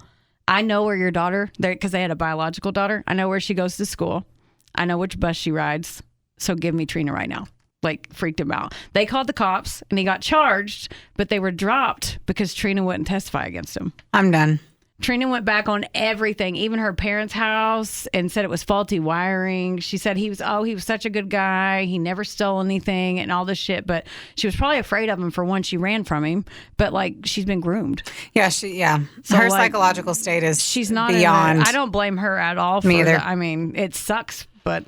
I know where your daughter, because they had a biological daughter, I know where she goes to school. I know which bus she rides. So give me Trina right now. Like, freaked him out. They called the cops and he got charged, but they were dropped because Trina wouldn't testify against him. I'm done. Trina went back on everything, even her parents' house, and said it was faulty wiring. She said he was such a good guy. He never stole anything and all this shit. But she was probably afraid of him for one. She ran from him, but like she's been groomed. Yeah, So her psychological state is she's not beyond. I don't blame her at all. Me either. I mean, it sucks, but.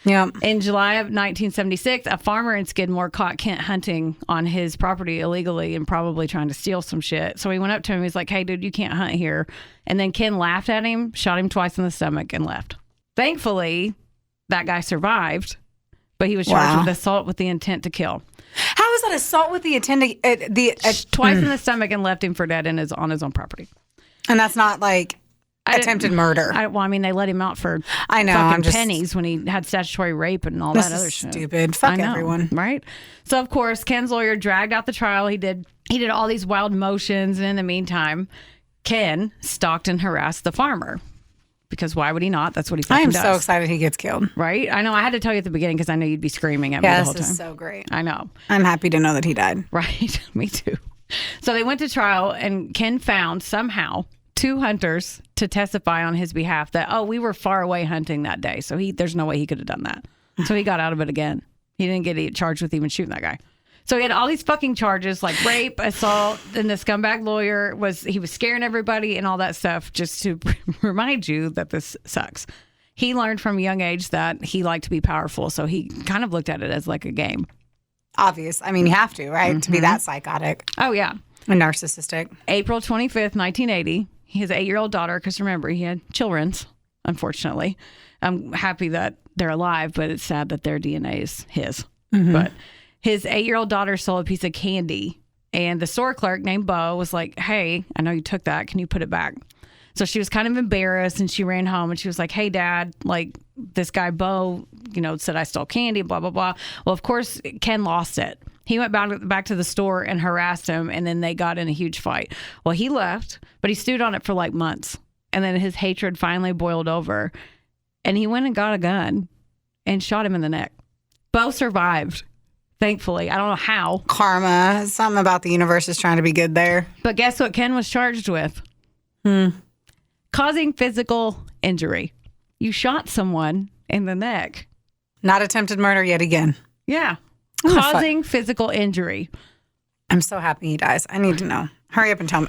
Yeah. In July of 1976, a farmer in Skidmore caught Kent hunting on his property illegally and probably trying to steal some shit. So he went up to him. He's like, hey, dude, you can't hunt here. And then Ken laughed at him, shot him twice in the stomach, and left. Thankfully, that guy survived, but he was charged with assault with the intent to kill. How is that assault with the intent to... Twice in the stomach and left him for dead on his own property. And that's not like... attempted murder. Well, I mean, they let him out for pennies when he had statutory rape and all that other shit. Stupid. Fuck everyone. Right? So, of course, Ken's lawyer dragged out the trial. He did all these wild motions. And in the meantime, Ken stalked and harassed the farmer. Because why would he not? That's what he fucking does. I am so excited he gets killed. Right? I know. I had to tell you at the beginning because I know you'd be screaming at me the whole time. This is so great. I know. I'm happy to know that he died. Right? Me too. So they went to trial and Ken found somehow 2 hunters to testify on his behalf that, we were far away hunting that day. So there's no way he could have done that. So he got out of it again. He didn't get charged with even shooting that guy. So he had all these fucking charges like rape, assault, and the scumbag lawyer was scaring everybody and all that stuff just to remind you that this sucks. He learned from a young age that he liked to be powerful. So he kind of looked at it as like a game. Obvious. I mean, you have to, right? Mm-hmm. To be that psychotic. Oh, yeah. And narcissistic. April 25th, 1980. His 8-year-old daughter, because remember, he had children's, unfortunately. I'm happy that they're alive, but it's sad that their DNA is his. Mm-hmm. But his 8-year-old daughter stole a piece of candy, and the store clerk named Bo was like, hey, I know you took that. Can you put it back? So she was kind of embarrassed, and she ran home, and she was like, hey, Dad, like, this guy Bo, said I stole candy, blah, blah, blah. Well, of course, Ken lost it. He went back to the store and harassed him, and then they got in a huge fight. Well, he left, but he stewed on it for like months. And then his hatred finally boiled over, and he went and got a gun and shot him in the neck. Bo survived, thankfully. I don't know how. Karma. Something about the universe is trying to be good there. But guess what Ken was charged with? Causing physical injury. You shot someone in the neck. Not attempted murder yet again. Yeah. Oh, Causing physical injury. I'm so happy he dies. I need to know. Hurry up and tell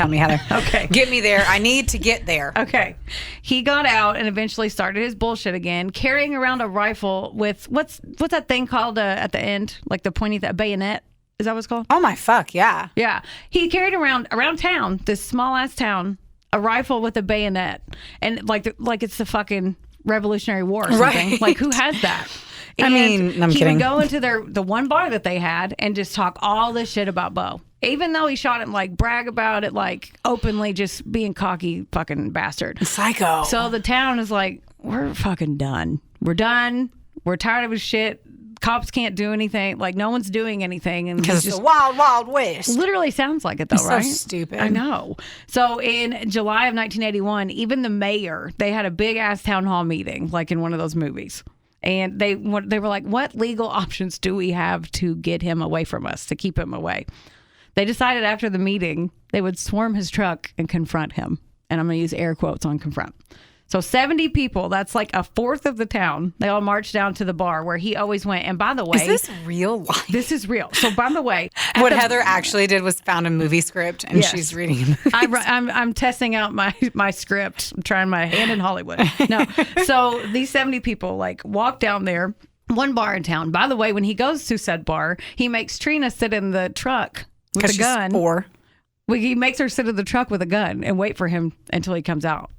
me, Heather. Okay. Get me there. I need to get there. Okay. He got out and eventually started his bullshit again, carrying around a rifle with what's that thing called at the end? Like the pointy bayonet? Is that what it's called? Oh my fuck, yeah. Yeah. He carried around town, this small ass town, a rifle with a bayonet. And like it's the fucking Revolutionary War or something. Right. Like, who has that? I mean, I'm he kidding. would go into the one bar that they had and just talk all this shit about Bo. Even though he shot him, like, brag about it, like, openly just being cocky fucking bastard. Psycho. So the town is like, we're fucking done. We're done. We're tired of his shit. Cops can't do anything. Like, no one's doing anything. And Because it's the wild, wild west. literally sounds like it, though, It's right? so stupid. I know. So in July of 1981, even the mayor, they had a big-ass town hall meeting, like in one of those movies. And they were like, what legal options do we have to get him away from us, to keep him away? They decided after the meeting they would swarm his truck and confront him. And I'm going to use air quotes on confront. So 70 people, that's like a fourth of the town. They all marched down to the bar where he always went. And by the way, Is this real life? this is real. So by the way, What Heather actually did was found a movie script and Yes. she's reading a movie. I'm testing out my script. I'm trying my hand in Hollywood. No. So these 70 people like walk down there, one bar in town. By the way, when he goes to said bar, he makes Trina sit in the truck with a she's gun. 4. Well, he makes her sit in the truck with a gun and wait for him until he comes out.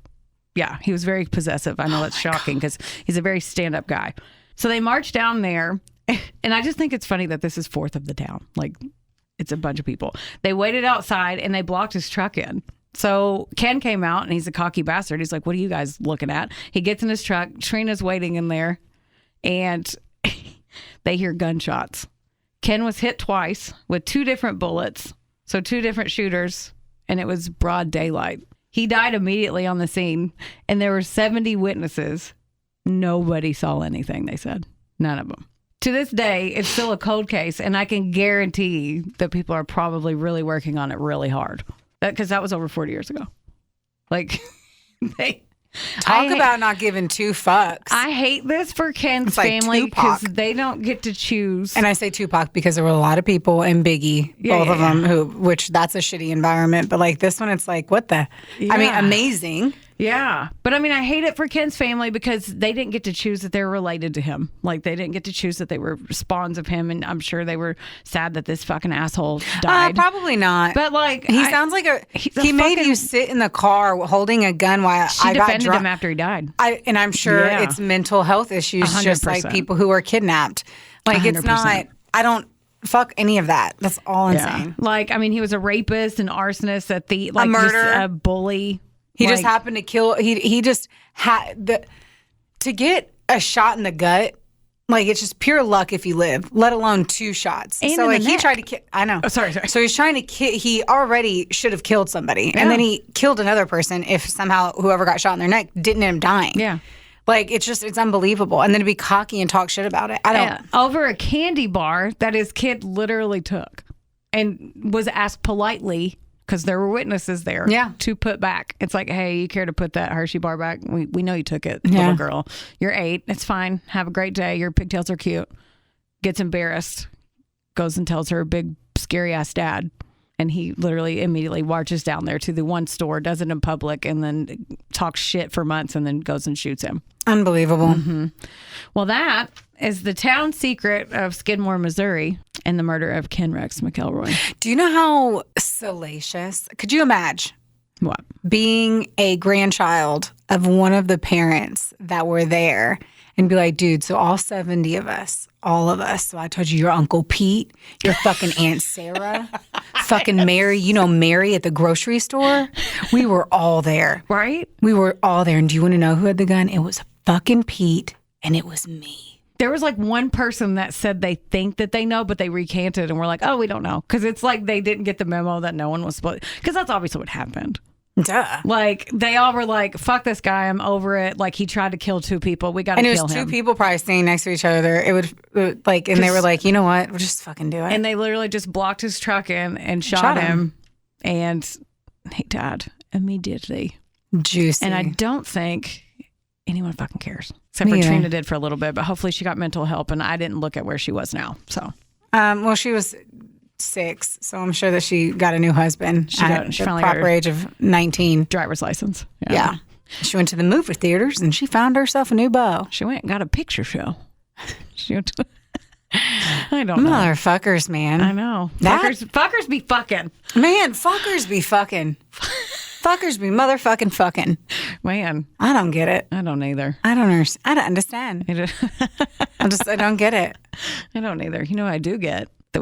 Yeah, he was very possessive. I know that's shocking because he's a very stand-up guy. So they march down there, and I just think it's funny that this is fourth of the town. Like, it's a bunch of people. They waited outside, and they blocked his truck in. So Ken came out, and he's a cocky bastard. He's like, what are you guys looking at? He gets in his truck. Trina's waiting in there, and they hear gunshots. Ken was hit twice with 2 different bullets, so 2 different shooters, and it was broad daylight. He died immediately on the scene, and there were 70 witnesses. Nobody saw anything, they said. None of them. To this day, it's still a cold case, and I can guarantee that people are probably really working on it really hard. Because that was over 40 years ago. Like, Talk about not giving 2 fucks. I hate this for Ken's It's like family because Tupac. they don't get to choose. And I say Tupac because there were a lot of people and Biggie, both of them, which that's a shitty environment. But like this one, it's like, what the? I mean, amazing. Yeah. But I mean, I hate it for Ken's family because they didn't get to choose that they're related to him. Like, they didn't get to choose that they were spawns of him. And I'm sure they were sad that this fucking asshole died. Probably not. But like, he sounds like he made you sit in the car holding a gun while she I got defended drunk. him after he died. And I'm sure Yeah. it's mental health issues, just like 100%. people who are kidnapped. Like, it's 100%. not, I don't fuck any of that. That's all insane. Yeah. Like, I mean, he was a rapist, an arsonist, a murderer. a bully. He just happened to kill. He just had to get a shot in the gut. Like, it's just pure luck if you live, let alone 2 shots. And so in the like he neck. tried to kill. I know. Oh, sorry. So he's trying to kill. He already should have killed somebody, and then he killed another person. If somehow whoever got shot in their neck didn't end up dying. Yeah. Like, it's unbelievable. And then to be cocky and talk shit about it. I don't. Yeah. Over a candy bar that his kid literally took and was asked politely, because there were witnesses there, to put back. It's like, hey, you care to put that Hershey bar back? We know you took it, little girl. You're 8. It's fine. Have a great day. Your pigtails are cute. Gets embarrassed. Goes and tells her big, scary-ass dad. And he literally immediately marches down there to the one store, does it in public, and then talks shit for months and then goes and shoots him. Unbelievable. Mm-hmm. Well, that is the town secret of Skidmore, Missouri, and the murder of Ken Rex McElroy. Do you know how salacious? Could you imagine What? being a grandchild of one of the parents that were there and be like, dude, so all 70 of us, all of us. So I told you your Uncle Pete, your fucking Aunt Sarah, fucking Mary, Mary at the grocery store. We were all there. Right? We were all there. And do you want to know who had the gun? It was fucking Pete, and it was me. There was like one person that said they think that they know, but they recanted and were like, oh, we don't know. Because it's like they didn't get the memo that no one was supposed to. Because that's obviously what happened. Duh. Like, they all were like, fuck this guy, I'm over it. Like, he tried to kill 2 people. We got to And it kill was him. 2 people probably standing next to each other. It would like, and they were like, you know what? We'll just fucking do it. And they literally just blocked his truck in and shot him. And he died. immediately. Juicy. And I don't think anyone fucking cares. Except Me for either. Trina did for a little bit, but hopefully she got mental help, and I didn't look at where she was now. So well, she was 6, so I'm sure that she got a new husband She at the finally got proper her age of 19. driver's license. Yeah. She went to the movie theaters and she found herself a new beau. She went and got a picture show. She went to, I don't know. Motherfuckers, man. I know. That- Fuckers be fucking. Man, fuckers be fucking. Fuckers be motherfucking fucking. Man, I don't get it. I don't either. I don't understand. I don't understand. I don't get it. I don't either. You know, I do get that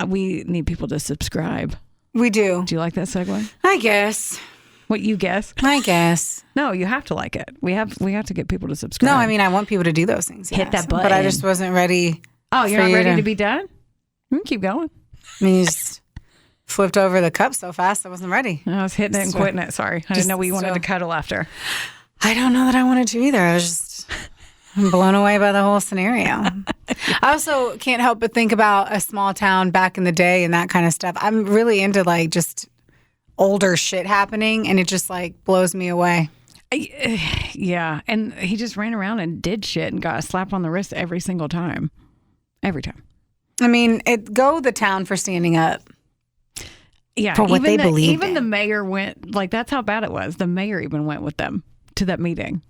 we need people to subscribe. We do. Do you like that segue? I guess. What you guess? I guess. No, you have to like it. We have to get people to subscribe. No, I mean, I want people to do those things. Hit that But I button. just wasn't ready. Oh, you're for not you ready to be done? We can keep going. I mean, you just flipped over the cup so fast, I wasn't ready. I was hitting it and quitting it. Sorry. I didn't know we wanted to cuddle after. I don't know that I wanted to either. I was just blown away by the whole scenario. I also can't help but think about a small town back in the day and that kind of stuff. I'm really into like just older shit happening, and it just like blows me away. Yeah. And he just ran around and did shit and got a slap on the wrist every single time. Every time. I mean, go the town for standing up. Yeah. For what they believed Even in. the mayor went, like, that's how bad it was. The mayor even went with them to that meeting.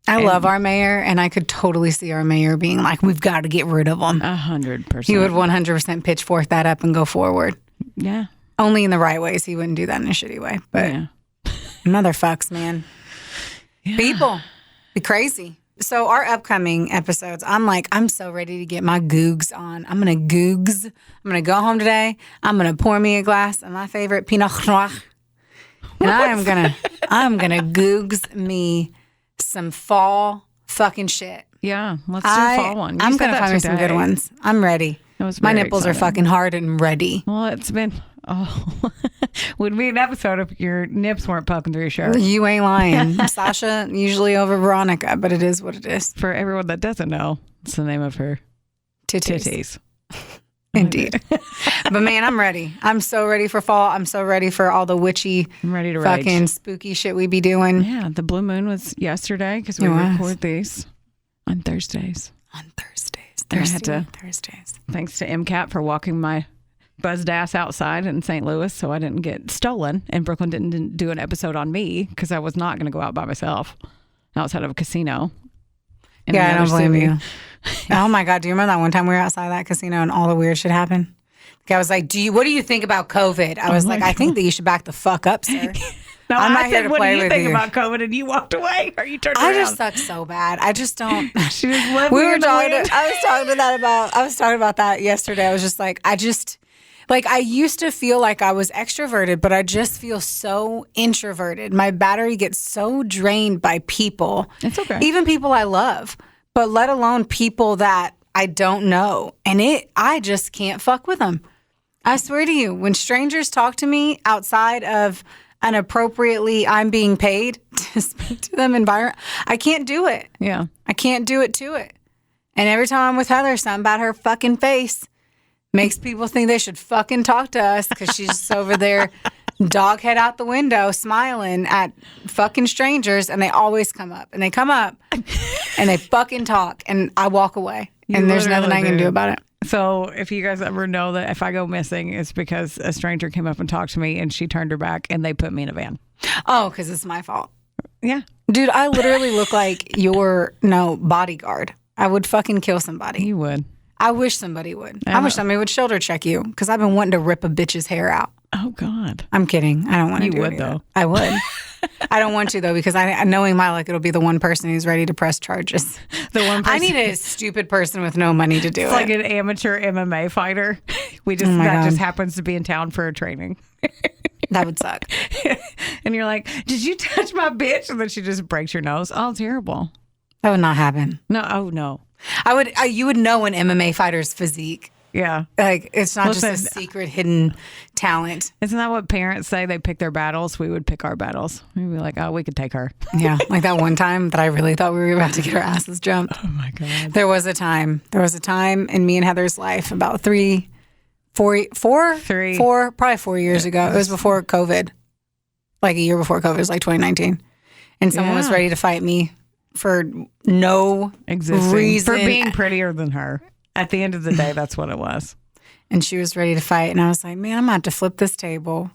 I love our mayor, and I could totally see our mayor being like, we've got to get rid of him. 100%. He would 100% pitchfork that up and go forward. Yeah. Only in the right ways. He wouldn't do that in a shitty way. But Yeah. motherfucks, man. Yeah. People be crazy. So our upcoming episodes, I'm so ready to get my googs on. I'm going to go home today. I'm going to pour me a glass of my favorite Pinot Noir. And I'm going to googs me some fall fucking shit. Yeah. Let's do a fall one. I'm going to find me some good ones. I'm ready. That was My very nipples are exciting. fucking hard and ready. Well, it's been, would be an episode if your nips weren't poking through your shirt. You ain't lying. Sasha, usually over Veronica, but it is what it is. For everyone that doesn't know, it's the name of her titties. Indeed. But man, I'm ready. I'm so ready for fall. I'm so ready for all the witchy, I'm ready to rage. fucking spooky shit we be doing. Yeah, the blue moon was yesterday because we It was. record these on Thursdays. On Thursdays. I had to- Thursdays. Thanks to MCAT for walking my buzzed ass outside in St. Louis so I didn't get stolen. And Brooklyn didn't do an episode on me because I was not going to go out by myself outside of a casino. in Yeah, I another don't blame city. you. Oh my God. Do you remember that one time we were outside that casino and all the weird shit happened? The guy was like, what do you think about COVID? I was my like, I think that you should back the fuck up, sir. No, I'm not I here said, to what play do you with think you. about COVID? And you walked away or you turned I around. just suck so bad. I just don't. She just left We me were in the talking. wind. I was talking about that yesterday. I was just like, I used to feel like I was extroverted, but I just feel so introverted. My battery gets so drained by people. It's okay. Even people I love, but let alone people that I don't know. And I just can't fuck with them. I swear to you, when strangers talk to me outside of an appropriately I'm being paid to speak to them environment, I can't do it. Yeah. I can't do it to it. And every time I'm with Heather, something about her fucking face makes people think they should fucking talk to us because she's just over there, dog head out the window, smiling at fucking strangers. And they always come up. And they come up and they fucking talk. And I walk away. And there's nothing I can do about it. So if you guys ever know that if I go missing, it's because a stranger came up and talked to me and she turned her back and they put me in a van. Oh, because it's my fault. Yeah. Dude, I literally look like your bodyguard. I would fucking kill somebody. You would. I wish somebody would. I wish somebody would shoulder check you because I've been wanting to rip a bitch's hair out. Oh, God. I'm kidding. I don't want to You do would, any of though. that. I would. I don't want to, though, because knowing my luck, it'll be the one person who's ready to press charges. The one person. I need a stupid person with no money to do It's it. like an amateur MMA fighter. my God. Just happens to be in town for a training. That would suck. And you're like, did you touch my bitch? And then she just breaks your nose. Oh, terrible. That would not happen. No. Oh, no. You would know an MMA fighter's physique. Yeah. Like, it's not Listen, just a secret hidden talent. Isn't that what parents say? They pick their battles. We would pick our battles. We'd be like, oh, we could take her. Yeah. Like that one time that I really thought we were about to get our asses jumped. Oh, my God. There was a time in me and Heather's life about probably 4 years ago. It was before COVID. like a year before COVID. It was like 2019. And someone was ready to fight me for no reason. For being prettier than her. At the end of the day, that's what it was. And she was ready to fight. And I was like, man, I'm about to flip this table.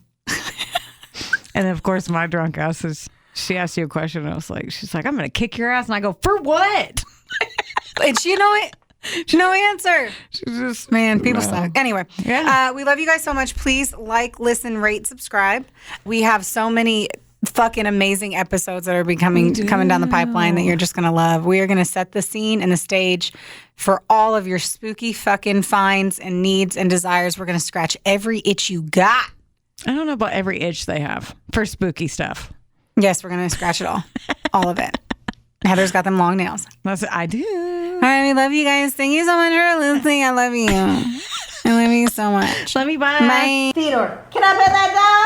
And then, of course, my drunk ass she asked you a question. And she's like, I'm going to kick your ass. And I go, for what? And she no answer. She's just, man, people suck. Anyway, we love you guys so much. Please like, listen, rate, subscribe. We have so many fucking amazing episodes that are coming down the pipeline that you're just going to love. We are going to set the scene and the stage for all of your spooky fucking finds and needs and desires. We're going to scratch every itch you got. I don't know about every itch they have for spooky stuff. Yes, we're going to scratch it all. All of it. Heather's got them long nails. I do. All right, we love you guys. Thank you so much for listening. I love you. I love you so much. Love you. Bye. Bye. Theodore, can I pet that dog?